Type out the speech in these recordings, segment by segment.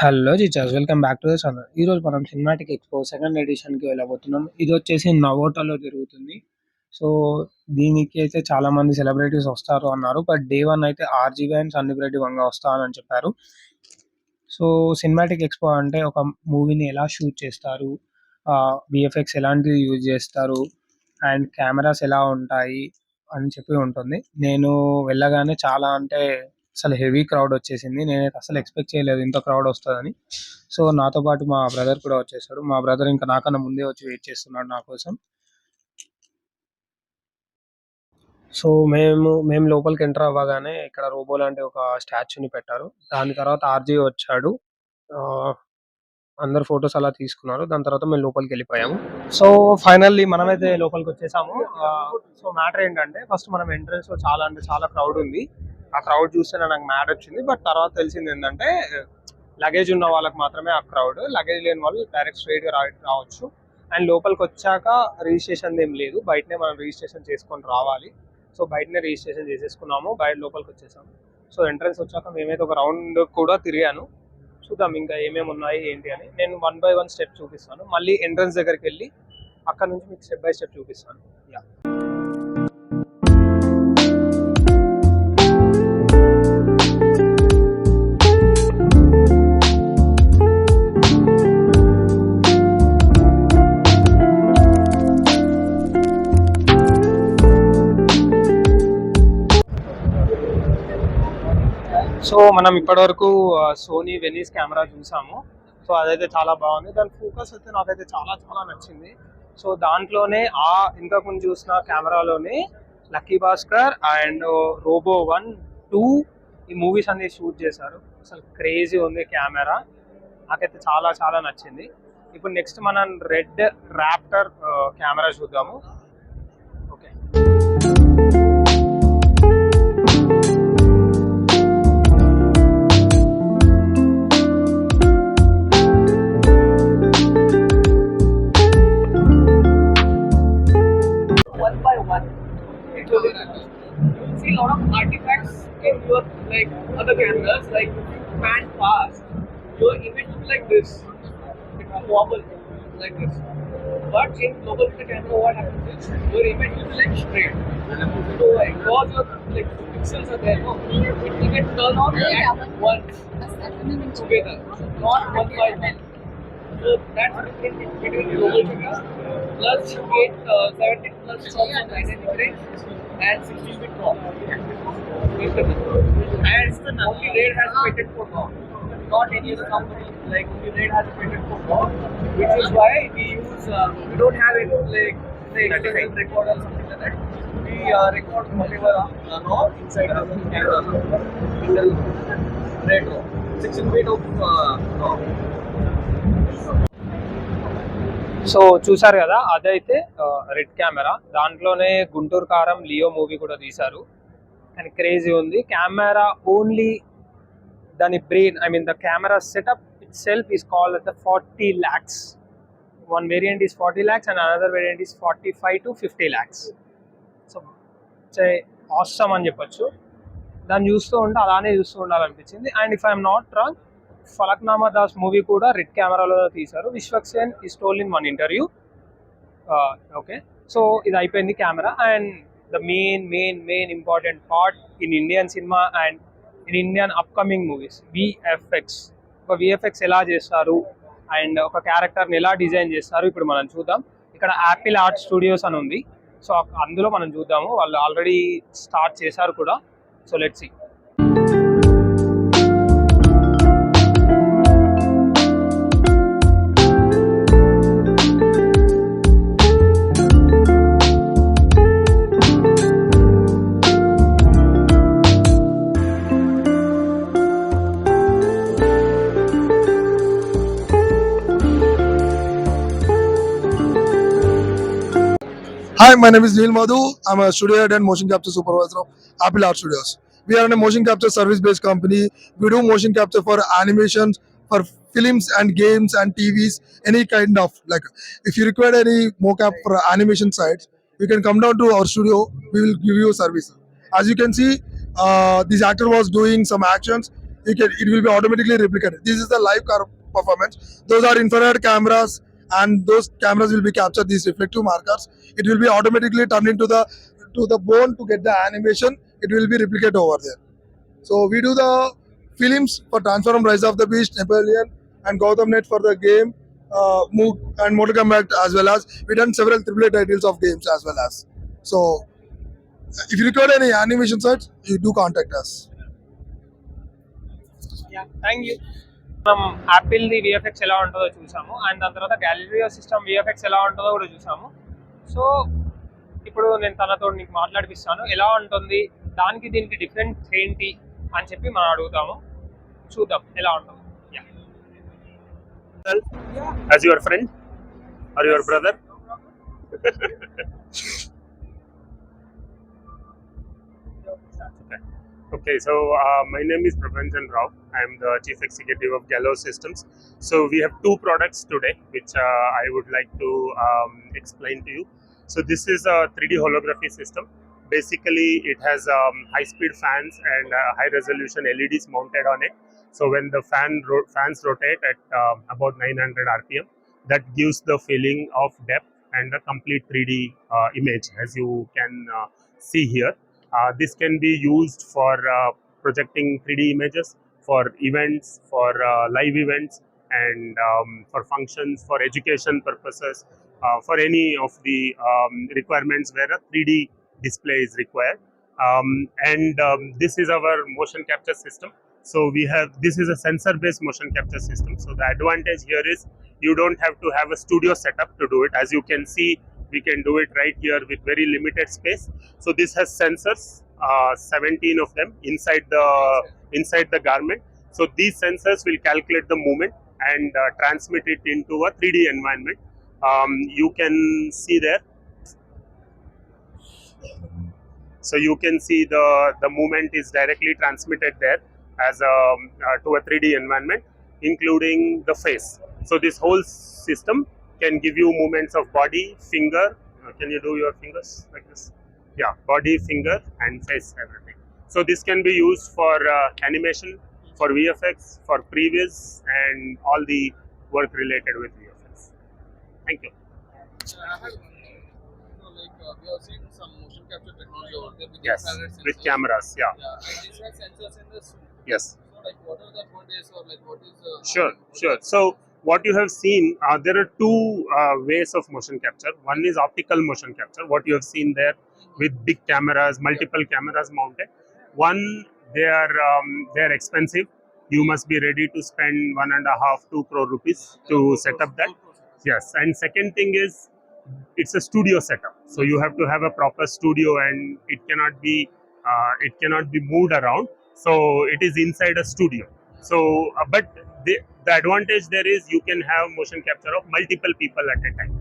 Hello teachers, welcome back to the channel. ఈరోజు మనం cinematic expo second ఎడిషన్కి వెళ్ళబోతున్నాం. ఇది వచ్చేసి నవోటాలో జరుగుతుంది. సో దీనికి అయితే చాలా మంది సెలబ్రిటీస్ వస్తారు అన్నారు. బట్ డే వన్ అయితే ఆర్జీవీ అండ్ సందీప్ రెడ్డి వంగ వస్తారని చెప్పారు. సో సినిమాటిక్ ఎక్స్పో అంటే ఒక మూవీని ఎలా షూట్ చేస్తారు, విఎఫ్ఎక్స్ ఎలాంటివి యూజ్ చేస్తారు, అండ్ కెమెరాస్ ఎలా ఉంటాయి అని చెప్పి ఉంటుంది. నేను వెళ్ళగానే చాలా అంటే అసలు హెవీ క్రౌడ్ వచ్చేసింది. నేనైతే అసలు ఎక్స్పెక్ట్ చేయలేదు ఇంత క్రౌడ్ వస్తుందని. సో నాతో పాటు మా బ్రదర్ కూడా వచ్చేసాడు. మా బ్రదర్ ఇంకా నాకన్నా ముందే వచ్చి వెయిట్ చేస్తున్నాడు నా కోసం. సో మేము లోపలికి ఎంటర్ అవ్వగానే ఇక్కడ రోబో లాంటి ఒక స్టాచ్యూని పెట్టారు. దాని తర్వాత ఆర్జీ వచ్చాడు. ఆ, అందరు ఫొటోస్ అలా తీసుకున్నారు. దాని తర్వాత మేము లోపలికి వెళ్ళిపోయాము. సో ఫైనల్లీ మనమైతే లోపలికి వచ్చేసాము. సో మ్యాటర్ ఏంటంటే ఫస్ట్ మనం ఎంట్రన్స్ లో చాలా అంటే చాలా క్రౌడ్ ఉంది. ఆ క్రౌడ్ చూస్తే నాకు మ్యాడ్ వచ్చింది. బట్ తర్వాత తెలిసింది ఏంటంటే లగేజ్ ఉన్న వాళ్ళకి మాత్రమే ఆ క్రౌడ్, లగేజ్ లేని వాళ్ళు డైరెక్ట్ స్ట్రైట్ గా రావచ్చు. అండ్ లోపలికి వచ్చాక రిజిస్ట్రేషన్ ఏం లేదు, బయటనే మనం రిజిస్ట్రేషన్ చేసుకొని రావాలి. సో బయటనే రిజిస్ట్రేషన్ చేసేసుకున్నాము, బయట లోపలికి వచ్చేసాము. సో ఎంట్రన్స్ వచ్చాక మేమైతే ఒక రౌండ్ కూడా తిరిగాను. చూద్దాం ఇంకా ఏమేమి ఉన్నాయి ఏంటి అని. నేను 1 by 1 స్టెప్ చూపిస్తాను, మళ్ళీ ఎంట్రన్స్ దగ్గరికి వెళ్ళి అక్కడ నుంచి మీకు స్టెప్ బై స్టెప్ చూపిస్తాను. యా, సో మనం ఇప్పటివరకు సోనీ వెనీస్ కెమెరా చూసాము. సో అదైతే చాలా బాగుంది. దాని ఫోకస్ అయితే నాకైతే చాలా చాలా నచ్చింది. సో దాంట్లోనే ఇంతకు ముందు చూసిన కెమెరాలోనే లక్కీ భాస్కర్ అండ్ రోబో 1, 2 ఈ మూవీస్ అన్ని షూట్ చేశారు. అసలు క్రేజీ ఉంది కెమెరా, నాకైతే చాలా చాలా నచ్చింది. ఇప్పుడు నెక్స్ట్ మనం రెడ్ ర్యాప్టర్ కెమెరా చూద్దాము. Okay, see a lot of artifacts in your like other cameras, like pan fast, your image looks like this. It will wobble like this. But in global picture camera, what happens is your image will be like straight. So because your like pixels are there, no, it will get turned on at once together, not one by one. So that's the difference between global cameras. Plus you get 17 plus shots on 990 range and 16 bit RAW. And only Red has patent for RAW. Not any other company. Like only Red has patent for RAW, which is why we use we don't have any like external record or something like that. We record whatever RAW inside the camera. Single Red RAW, 16 bit of RAW. So చూసారు కదా, అదైతే red camera. దాంట్లోనే గుంటూరు కారం Leo movie కూడా తీశారు. కానీ crazy ఉంది camera. Only దాని brain, I mean the camera setup it self is called at the 40 lakhs. One variant is 40 lakhs and another variant is 45 to 50 lakhs. So awesome అని చెప్పొచ్చు. దాన్ని చూస్తూ ఉంటే అలానే చూస్తూ ఉండాలనిపించింది. And if I'm not wrong, Falaknuma Das movie కూడా red కెమెరాలో తీశారు. Vishwaksen is told in one interview. Okay, so ఇది అయిపోయింది camera. And the main important part in Indian cinema and in Indian upcoming movies, VFX. ఒక విఎఫ్ఎక్స్ ఎలా చేస్తారు అండ్ ఒక క్యారెక్టర్ని ఎలా డిజైన్ చేస్తారు ఇప్పుడు మనం చూద్దాం. ఇక్కడ యాపిల్ ఆర్ట్ స్టూడియోస్ అని ఉంది. సో అందులో మనం చూద్దాము. వాళ్ళు ఆల్రెడీ స్టార్ట్ చేశారు కూడా. So let's see. Hi, my name is Neil Madhu. I'm a studio head and motion capture supervisor of Apple Art Studios. We are a motion capture service-based company. We do motion capture for animations, for films and games and TVs, any kind of like. If you require any MoCap for animation sites, you can come down to our studio. We will give you a service. As you can see, this actor was doing some actions. it will be automatically replicated. This is the live car performance. Those are infrared cameras, and those cameras will be capture these reflective markers. It will be automatically turned into the bone to get the animation. It will be replicated over there. So we do the films for Transform Rise of the Beast, Napoleon, and Gotham Net for the game, and Mortal Kombat, as well as we done several AAA titles of games as well as. So if you record any animation sites, you do contact us. Thank you. మనం యాపిల్ది VFX ఎలా ఉంటుందో చూసాము, and దాని తర్వాత gallery system VFX ఎలా ఉంటుందో కూడా చూసాము. సో ఇప్పుడు నేను తనతో నీకు మాట్లాడిపిస్తాను ఎలా ఉంటుంది, దానికి దీనికి డిఫరెన్స్ ఏంటి అని చెప్పి మనం అడుగుతాము. చూద్దాం ఎలా ఉంటుంది. As your friend or your brother. Okay, so my name is Prabhanjan Rao. I am the Chief Executive of Gallo Systems. So we have two products today which I would like to explain to you. So this is a 3D holography system. Basically, it has high-speed fans and high-resolution LEDs mounted on it. So when the fans rotate at about 900 RPM, that gives the feeling of depth and a complete 3D image, as you can see here. This can be used for projecting 3D images, for events, for live events, and for functions, for education purposes, for any of the requirements where a 3D display is required. This is our motion capture system. So this is a sensor-based motion capture system. So the advantage here is you don't have to have a studio setup to do it. As you can see, we can do it right here with very limited space. So this has sensors, 17 of them inside the garment. So these sensors will calculate the movement and transmit it into a 3D environment. You can see there. So you can see the movement is directly transmitted there as to a 3D environment, including the face. So this whole system can give you movements of body, finger. Can you do your fingers like this? Yeah, body, finger, and face, everything. So this can be used for animation, for VFX, for previs, and all the work related with VFX. Thank you. We have seen some motion capture technology over there with Yes, infrared sensors. with cameras. Yeah. Yeah, and these have sensors in the suit. Yes. So, like, what are the advantages, or like, what is Sure. So what you have seen, there are two ways of motion capture. One is optical motion capture, what you have seen there with big cameras, multiple cameras mounted. One, they are expensive. You must be ready to spend 1.5-2 crore rupees to set up that. Yes, and second thing is it's a studio setup. So you have to have a proper studio, and it cannot be moved around. So it is inside a studio. So, but the advantage there is you can have motion capture of multiple people at a time.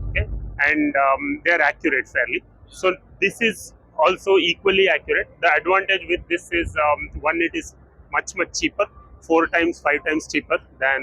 Okay, and they are accurate fairly. So this is also equally accurate. The advantage with this is one, it is much cheaper, 4 times, 5 times cheaper than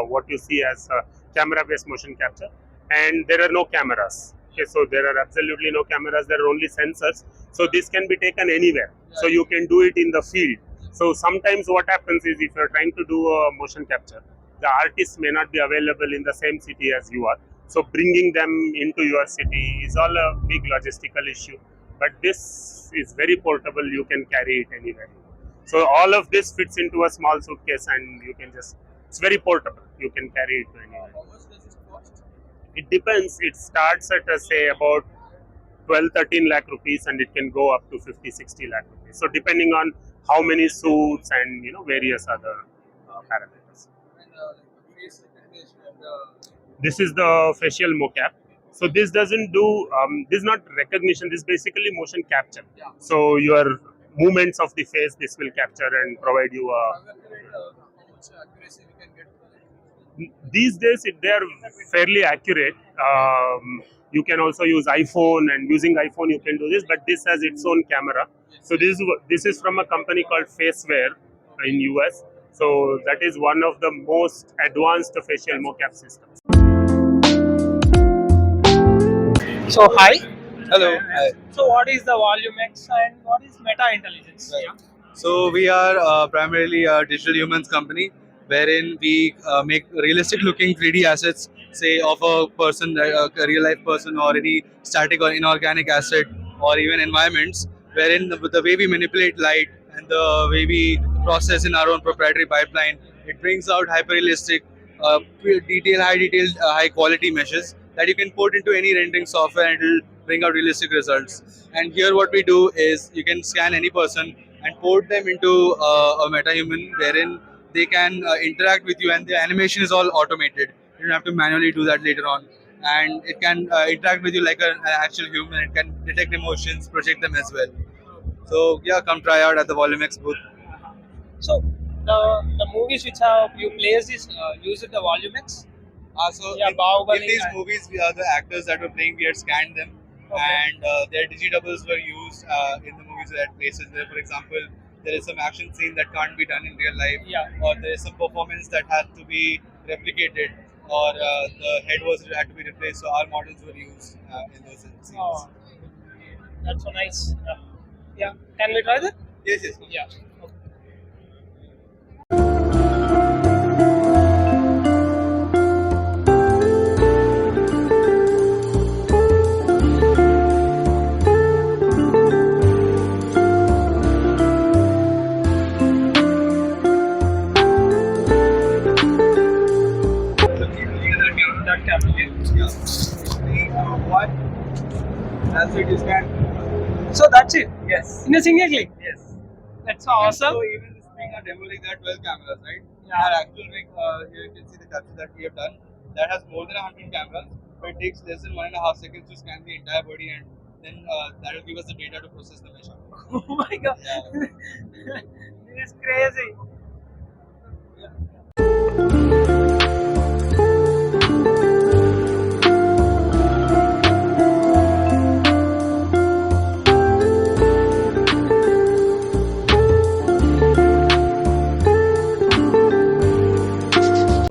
what you see as camera-based motion capture. And there are no cameras. Okay, so there are absolutely no cameras. There are only sensors. So this can be taken anywhere. So you can do it in the field. So sometimes what happens is if you're trying to do a motion capture, the artists may not be available in the same city as you are. So bringing them into your city is all a big logistical issue. But this is very portable. You can carry it anywhere. So all of this fits into a small suitcase, and you can it's very portable. You can carry it to anywhere. How much does it cost? It depends. It starts at say about 12-13 lakh rupees, and it can go up to 50-60 lakh rupees. So depending on how many suits and various other parameters. And face recognition and This is the facial MoCap. So this doesn't do this is not recognition. This is basically motion capture. Yeah. So your movements of the face, this will capture and provide you a. how much accuracy we can get? These days they are fairly accurate. You can also use iPhone, and using iPhone you can do this, but this has its own camera. So this is from a company called Faceware in US. So that is one of the most advanced facial MoCap systems. So hi. Hello. Hi. So what is the volume X and what is meta intelligence? Right. So we are primarily a digital humans company, wherein we make realistic-looking 3D assets, say of a person, a real-life person, or any static or inorganic asset, or even environments. Wherein the way we manipulate light and the way we process in our own proprietary pipeline, it brings out hyper-realistic, high detailed, high quality meshes that you can put into any rendering software and it will bring out realistic results. And here, what we do is you can scan any person and port them into a meta-human wherein they can interact with you, and the animation is all automated. You don't have to manually do that later on, and it can interact with you like an actual human. It can detect emotions, project them as well. So yeah, come try out at the Volume X booth. So the movies which have you placed is used the Volume X. So Yeah, in Bahubali these and- movies, we are the actors that were playing. We had scanned them, Okay. and their digidoubles were used in the movies at places where, for example, there is some action scene that can't be done in real life, Yeah. or there is some performance that has to be replicated, or the head had to be replaced. So our models were used in those scenes. Oh, that's so nice. Yeah. Can we try that? Yes, yes. Yeah. Okay. That camera. What? That's it. You scan. So that's it. Yes. In a single click. Yes. That's awesome. So even this thing, our demo rig, there are 12 cameras, right? Yeah. Our actual rig, here you can see the capture that we have done. That has more than 100 cameras, but it takes less than 1.5 seconds to scan the entire body, and then that will give us the data to process the mesh. Oh my god. Yeah. This is crazy.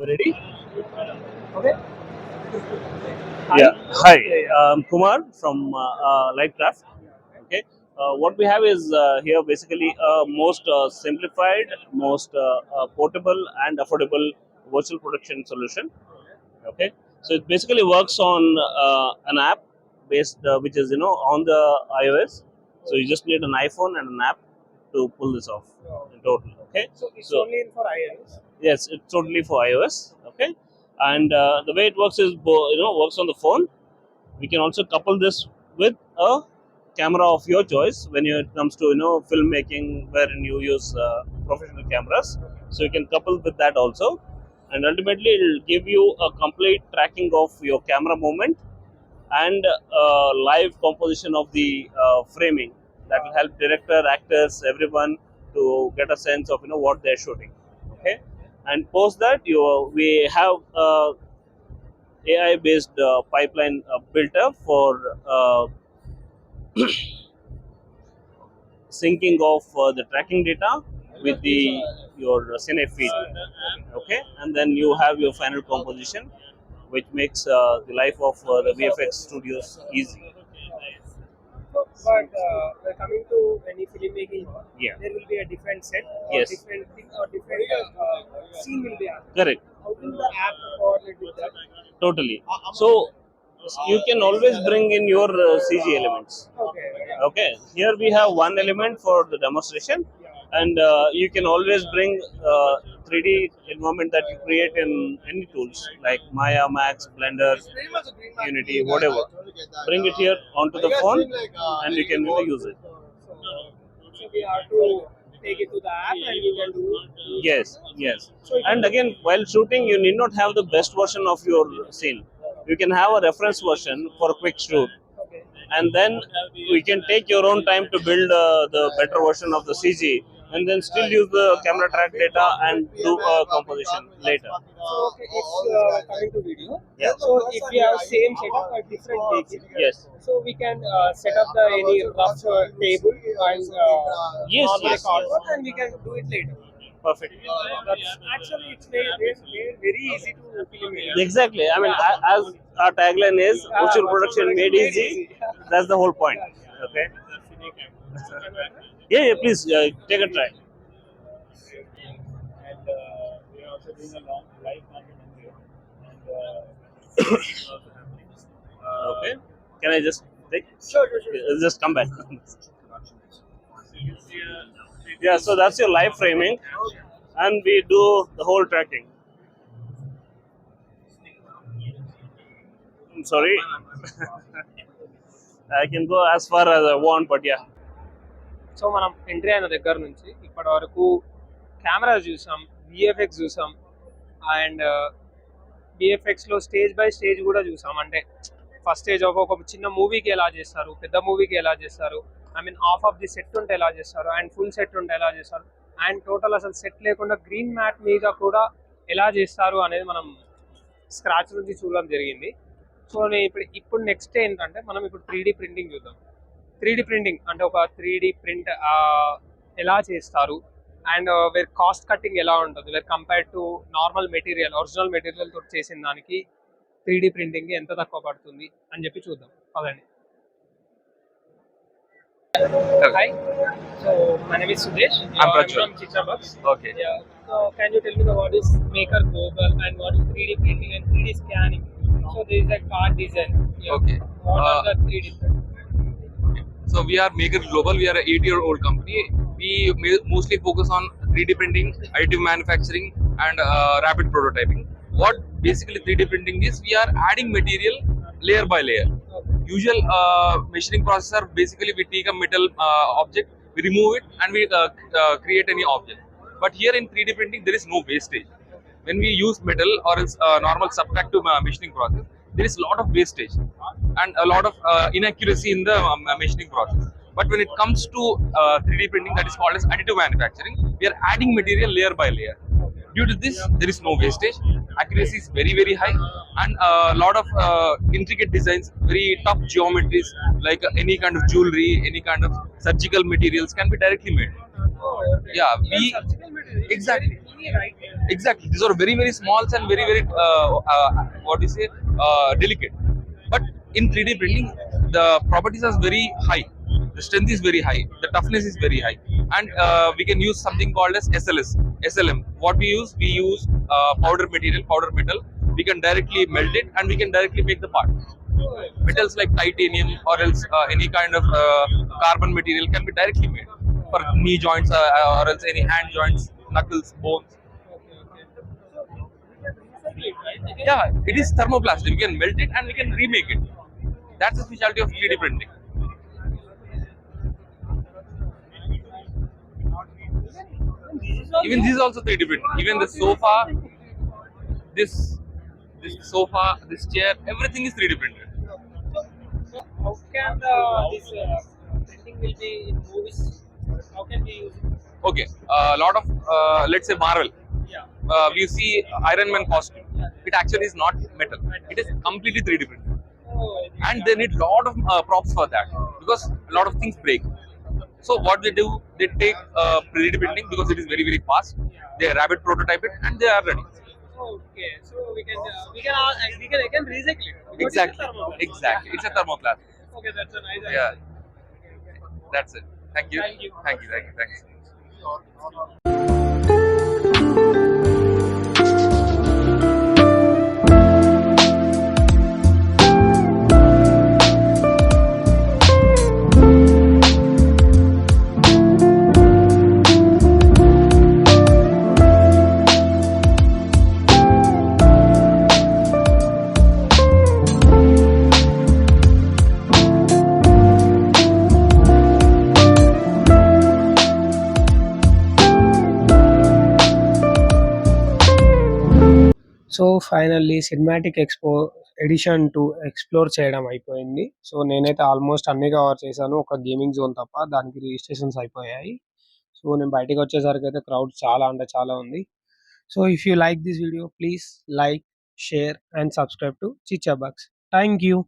Ready? Okay. Yeah. Hi. Kumar from Lightcraft. Okay. What we have is here basically a most simplified, most portable and affordable virtual production solution. Okay. So it basically works on an app based, which is on the iOS. So you just need an iPhone and an app to pull this off in total. Okay. So it's So only for iOS. yes, it's totally for iOS. Okay. And the way it works is, works on the phone. We can also couple this with a camera of your choice when it comes to filmmaking, wherein you use professional cameras. So you can couple with that also, and ultimately it will give you a complete tracking of your camera movement and live composition of the framing. That will help director, actors, everyone to get a sense of what they're shooting. Okay, and post that we have AI based pipeline built up for syncing of the tracking data with your cine feed. Okay, and then you have your final composition, which makes the life of the VFX studios easy. So, but coming to any filmmaking, Yeah. there will be a different set or Yes. different thing or different scene will be added. Correct. How will the app coordinate with that? Totally. So you can always bring in your CG elements. Okay. Okay, here we have one element for the demonstration, and you can always bring 3D environment that you create in any tools like Maya, Max, Blender, Unity, whatever. Bring it here onto the phone, and you can use it. So we have to take it to the app and we can do it. Yes, yes. And again, while shooting, you need not have the best version of your scene. You can have a reference version for a quick shoot, Okay. and then we can take your own time to build the better version of the CG, and then still use the camera track data and do a composition later. So okay, if coming to video, Yeah. so if we have same setup or different vehicle, Yes. so we can set up the any rough table and Yes, normal yes, cardboard and we can do it later. Perfect. That's actually it's very easy to film it. Exactly. I mean, as our tagline is, virtual production made easy. That's the whole point. Okay. Yeah, please take a try. And we are also doing a long live content here. And is also happening. Okay. Can I just take? Sure, sure, sure. Just come back. Yeah, so that's your live framing, and we do the whole tracking. I'm sorry. I can go as far as I want, but yeah. So మనం entry అయిన దగ్గర నుంచి ఇప్పటి వరకు cameras చూసాం, VFX చూసాం, and విఎఫ్ఎక్స్లో stage by stage కూడా చూసాం. అంటే ఫస్ట్ స్టేజ్ ఒక చిన్న మూవీకి ఎలా చేస్తారు, పెద్ద మూవీకి ఎలా చేస్తారు, I mean half of the set ఉంటే ఎలా చేస్తారు, అండ్ ఫుల్ సెట్ ఉంటే ఎలా చేస్తారు, అండ్ టోటల్ అసలు సెట్ లేకుండా గ్రీన్ మ్యాట్ మీద కూడా ఎలా చేస్తారు అనేది మనం స్క్రాచ్ నుంచి చూడడం జరిగింది. సో నేను ఇప్పుడు నెక్స్ట్ ఏంటంటే మనం ఇప్పుడు 3D ప్రింటింగ్ చూద్దాం. 3D ప్రింటింగ్ అంటే ఒక 3D ప్రింట్ ఎలా చేస్తారు, అండ్ వేర్ కాస్ట్ కట్టింగ్ ఎలా ఉంటుంది, where compared to normal material, original material తోటి చేసిన దానికి 3D ప్రింటింగ్ ఎంత తక్కువ పడుతుంది అని చెప్పి చూద్దాం. పదండి. Hi, so my name is Sudesh. I'm I'm Prachur. from Chitrabucks. Okay. Yeah. So can you tell me what is maker Gopal and what is 3D printing and 3D scanning? So there is a card design. Yeah. Okay. What are the 3D print? So we are Maker Global. We are a 8-year-old company. We mostly focus on 3D printing, additive manufacturing, and rapid prototyping. What basically 3D printing is, we are adding material layer by layer. Usual machining process are basically we take a metal object, we remove it, and we create any object. But here in 3D printing, there is no wastage. When we use metal or else normal subtractive machining process, there is a lot of wastage and a lot of inaccuracy in the machining process. But when it comes to 3D printing, that is called as additive manufacturing, we are adding material layer by layer. Due to this, there is no wastage, accuracy is very very high, and a lot of intricate designs, very tough geometries, like any kind of jewelry, any kind of surgical materials can be directly made. Yeah, we exactly. Exactly, these are very very small and very very what do you say, delicate. But in 3D printing, the properties are very high, the strength is very high, the toughness is very high, and we can use something called as SLM. What we use powder material, powder metal. We can directly melt it and we can directly make the part. Metals like titanium or else any kind of carbon material can be directly made for knee joints or else any hand joints, knuckles, bones. Yeah, it is thermoplastic. We can melt it and we can remake it. That's the specialty of 3D printing. Even this is also 3D printing. Even the sofa, this sofa, this chair, everything is 3D printed. How can this printing will be in movies? How can we use it? Okay, a lot of let's say Marvel. Yeah. We see Iron Man costume. It actually is not metal. It is completely 3D printed, and they need lot of props for that because a lot of things break. So what they do, they take 3D printing because it is very very fast. They rapid prototype it and they are ready. Okay, so we can again recycle it. Because Exactly, it's a thermoplastic. exactly. It's a thermoplastic. Okay, that's a nice Yeah, answer. that's it. Thank you. Thank you. Thank you. Thank you. Thanks. So finally cinematic expo edition 2 explore చేయడం అయిపోయింది. So నేనైతే almost అన్ని cover చేశాను, ఒక gaming zone తప్ప. దానికి registrations అయిపోయాయి. So నేను బయటకు వచ్చేసరికి అయితే క్రౌడ్ చాలా అంటే చాలా ఉంది. So if you like this video, please like, share and subscribe to Chichha Bucks. Thank you.